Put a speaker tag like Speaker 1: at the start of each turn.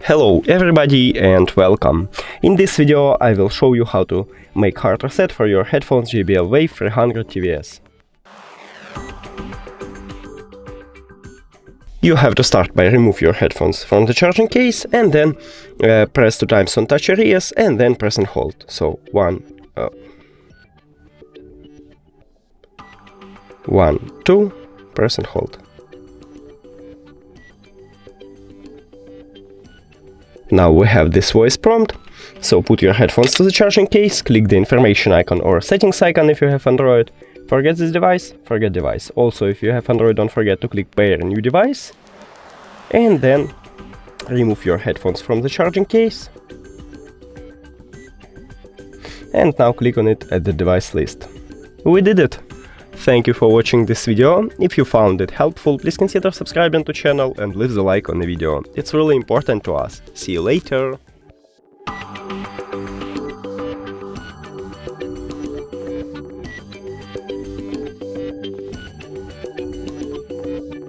Speaker 1: Hello everybody and welcome. In this video I will show you how to make hard reset for your headphones JBL Wave 300 TWS. You have to start by remove your headphones from the charging case and then press 2 times on touch areas and then press and hold. So 1, 2, press and hold. Now we have this voice prompt, so put your headphones to the charging case, click the information icon or settings icon if you have Android, forget this device, forget device. Also if you have Android, don't forget to click pair new device, and then remove your headphones from the charging case, and now click on it at the device list. We did it! Thank you for watching this video. If you found it helpful, please consider subscribing to the channel and leave the like on the video. It's really important to us. See you later!